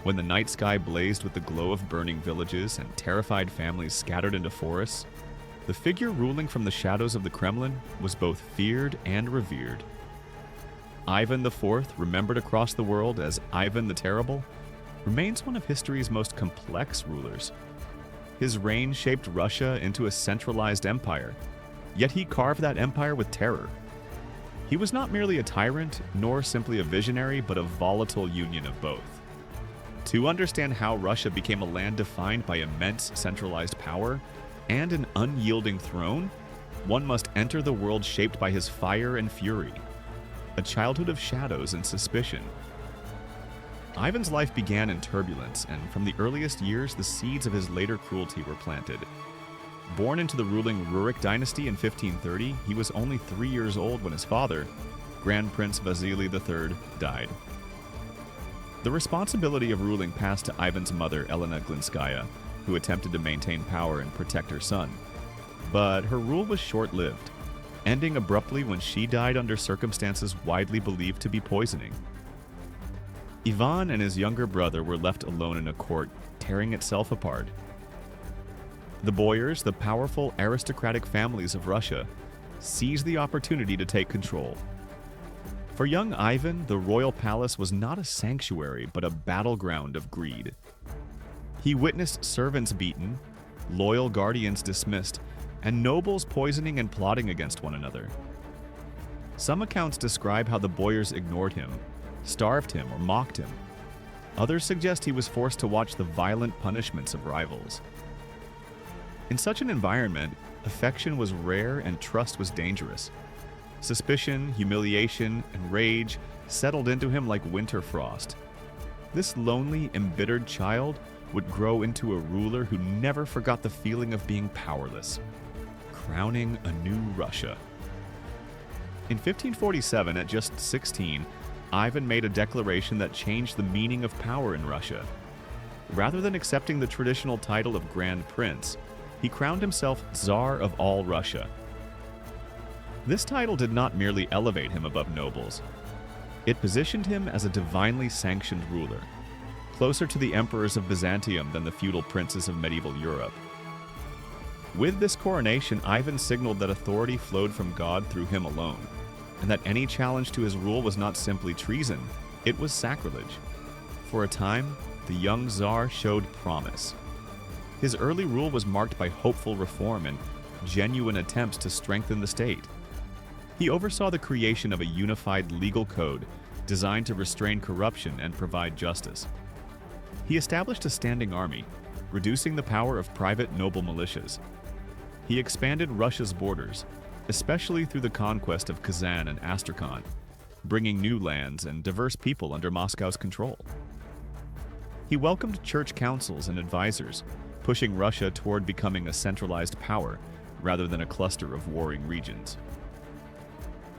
When the night sky blazed with the glow of burning villages and terrified families scattered into forests, the figure ruling from the shadows of the Kremlin was both feared and revered. Ivan IV, remembered across the world as Ivan the Terrible, remains one of history's most complex rulers. His reign shaped Russia into a centralized empire, yet he carved that empire with terror. He was not merely a tyrant, nor simply a visionary, but a volatile union of both. To understand how Russia became a land defined by immense centralized power and an unyielding throne, one must enter the world shaped by his fire and fury, a childhood of shadows and suspicion. Ivan's life began in turbulence, and from the earliest years, the seeds of his later cruelty were planted. Born into the ruling Rurik dynasty in 1530, he was only 3 years old when his father, Grand Prince Vasily III, died. The responsibility of ruling passed to Ivan's mother, Elena Glinskaya, who attempted to maintain power and protect her son. But her rule was short-lived, ending abruptly when she died under circumstances widely believed to be poisoning. Ivan and his younger brother were left alone in a court, tearing itself apart. The boyars, the powerful aristocratic families of Russia, seized the opportunity to take control. For young Ivan, the royal palace was not a sanctuary, but a battleground of greed. He witnessed servants beaten, loyal guardians dismissed, and nobles poisoning and plotting against one another. Some accounts describe how the boyars ignored him, starved him, or mocked him. Others suggest he was forced to watch the violent punishments of rivals. In such an environment, affection was rare and trust was dangerous. Suspicion, humiliation, and rage settled into him like winter frost. This lonely, embittered child would grow into a ruler who never forgot the feeling of being powerless, crowning a new Russia. In 1547, at just 16, Ivan made a declaration that changed the meaning of power in Russia. Rather than accepting the traditional title of Grand Prince, he crowned himself Tsar of all Russia. This title did not merely elevate him above nobles. It positioned him as a divinely sanctioned ruler, closer to the emperors of Byzantium than the feudal princes of medieval Europe. With this coronation, Ivan signaled that authority flowed from God through him alone, and that any challenge to his rule was not simply treason, it was sacrilege. For a time, the young Tsar showed promise. His early rule was marked by hopeful reform and genuine attempts to strengthen the state. He oversaw the creation of a unified legal code designed to restrain corruption and provide justice. He established a standing army, reducing the power of private noble militias. He expanded Russia's borders, especially through the conquest of Kazan and Astrakhan, bringing new lands and diverse people under Moscow's control. He welcomed church councils and advisors, pushing Russia toward becoming a centralized power rather than a cluster of warring regions.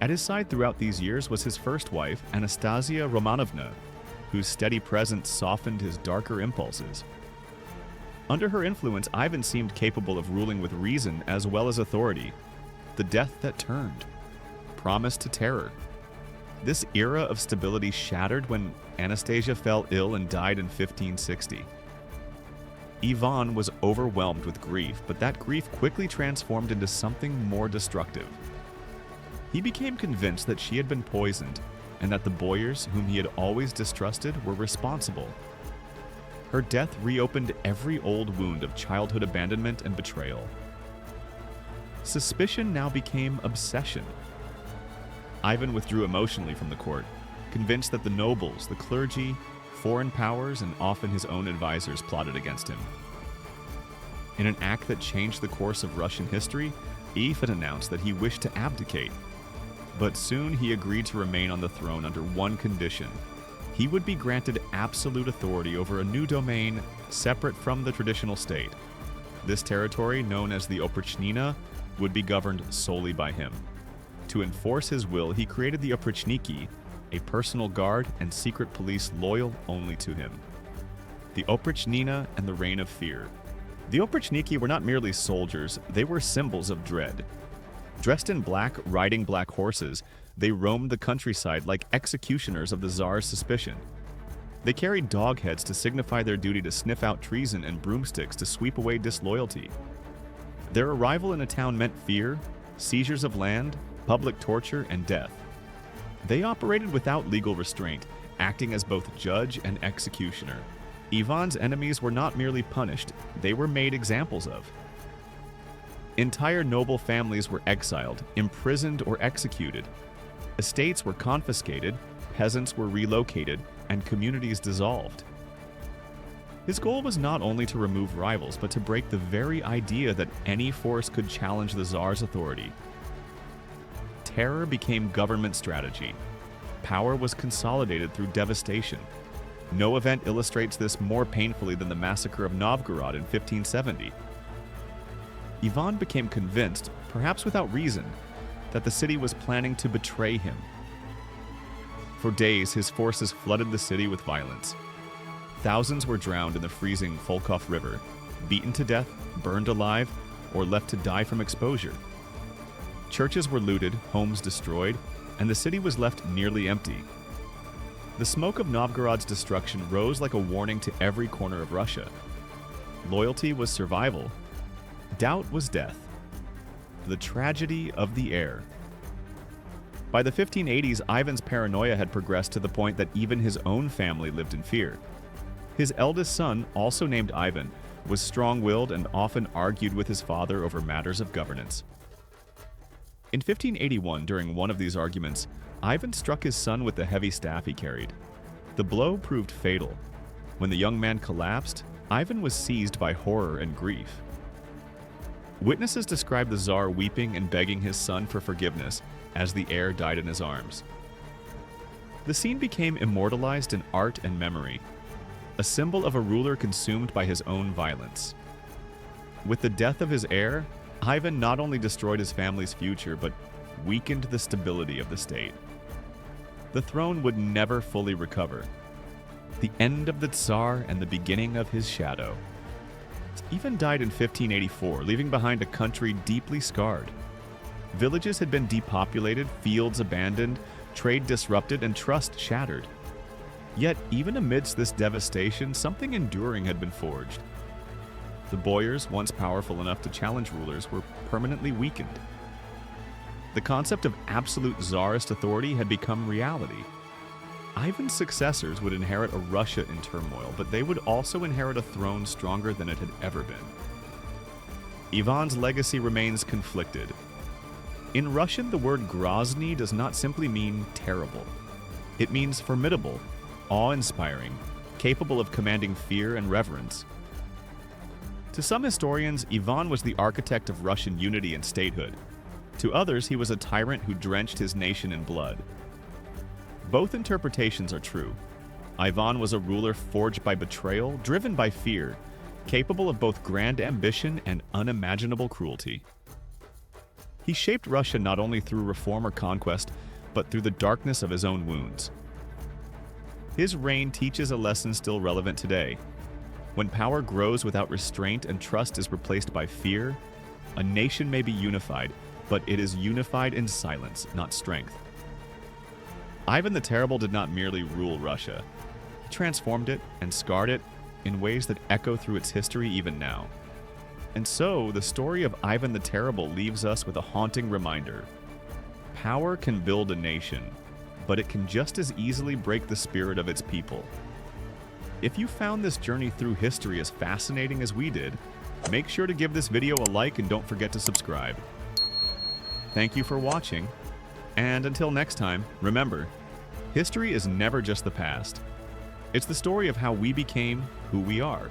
At his side throughout these years was his first wife, Anastasia Romanovna, whose steady presence softened his darker impulses. Under her influence, Ivan seemed capable of ruling with reason as well as authority. The death that turned, promise to terror. This era of stability shattered when Anastasia fell ill and died in 1560. Ivan was overwhelmed with grief, but that grief quickly transformed into something more destructive. He became convinced that she had been poisoned, and that the boyars, whom he had always distrusted, were responsible. Her death reopened every old wound of childhood abandonment and betrayal. Suspicion now became obsession. Ivan withdrew emotionally from the court, convinced that the nobles, the clergy, foreign powers, and often his own advisors plotted against him. In an act that changed the course of Russian history, Ivan announced that he wished to abdicate. But soon he agreed to remain on the throne under one condition. He would be granted absolute authority over a new domain separate from the traditional state. This territory, known as the Oprichnina, would be governed solely by him. To enforce his will, he created the Oprichniki, a personal guard and secret police loyal only to him. The Oprichnina and the Reign of Fear. The Oprichniki were not merely soldiers, they were symbols of dread. Dressed in black, riding black horses, they roamed the countryside like executioners of the Tsar's suspicion. They carried dog heads to signify their duty to sniff out treason and broomsticks to sweep away disloyalty. Their arrival in a town meant fear, seizures of land, public torture, and death. They operated without legal restraint, acting as both judge and executioner. Ivan's enemies were not merely punished, they were made examples of. Entire noble families were exiled, imprisoned, or executed. Estates were confiscated, peasants were relocated, and communities dissolved. His goal was not only to remove rivals, but to break the very idea that any force could challenge the Tsar's authority. Terror became government strategy. Power was consolidated through devastation. No event illustrates this more painfully than the massacre of Novgorod in 1570. Ivan became convinced, perhaps without reason, that the city was planning to betray him. For days, his forces flooded the city with violence. Thousands were drowned in the freezing Volkhov River, beaten to death, burned alive, or left to die from exposure. Churches were looted, homes destroyed, and the city was left nearly empty. The smoke of Novgorod's destruction rose like a warning to every corner of Russia. Loyalty was survival. Doubt was death. The tragedy of the heir. By the 1580s, Ivan's paranoia had progressed to the point that even his own family lived in fear. His eldest son, also named Ivan, was strong-willed and often argued with his father over matters of governance. In 1581, during one of these arguments, Ivan struck his son with the heavy staff he carried. The blow proved fatal. When the young man collapsed, Ivan was seized by horror and grief. Witnesses described the Tsar weeping and begging his son for forgiveness as the heir died in his arms. The scene became immortalized in art and memory, a symbol of a ruler consumed by his own violence. With the death of his heir, Ivan not only destroyed his family's future, but weakened the stability of the state. The throne would never fully recover. The end of the Tsar and the beginning of his shadow. Ivan died in 1584, leaving behind a country deeply scarred. Villages had been depopulated, fields abandoned, trade disrupted, and trust shattered. Yet, even amidst this devastation, something enduring had been forged. The boyars, once powerful enough to challenge rulers, were permanently weakened. The concept of absolute Tsarist authority had become reality. Ivan's successors would inherit a Russia in turmoil, but they would also inherit a throne stronger than it had ever been. Ivan's legacy remains conflicted. In Russian, the word Grozny does not simply mean terrible. It means formidable, awe-inspiring, capable of commanding fear and reverence. To some historians, Ivan was the architect of Russian unity and statehood. To others, he was a tyrant who drenched his nation in blood. Both interpretations are true. Ivan was a ruler forged by betrayal, driven by fear, capable of both grand ambition and unimaginable cruelty. He shaped Russia not only through reform or conquest, but through the darkness of his own wounds. His reign teaches a lesson still relevant today. When power grows without restraint and trust is replaced by fear, a nation may be unified, but it is unified in silence, not strength. Ivan the Terrible did not merely rule Russia. He transformed it and scarred it in ways that echo through its history even now. And so, the story of Ivan the Terrible leaves us with a haunting reminder. Power can build a nation, but it can just as easily break the spirit of its people. If you found this journey through history as fascinating as we did, make sure to give this video a like and don't forget to subscribe. Thank you for watching, and until next time, remember, history is never just the past. It's the story of how we became who we are.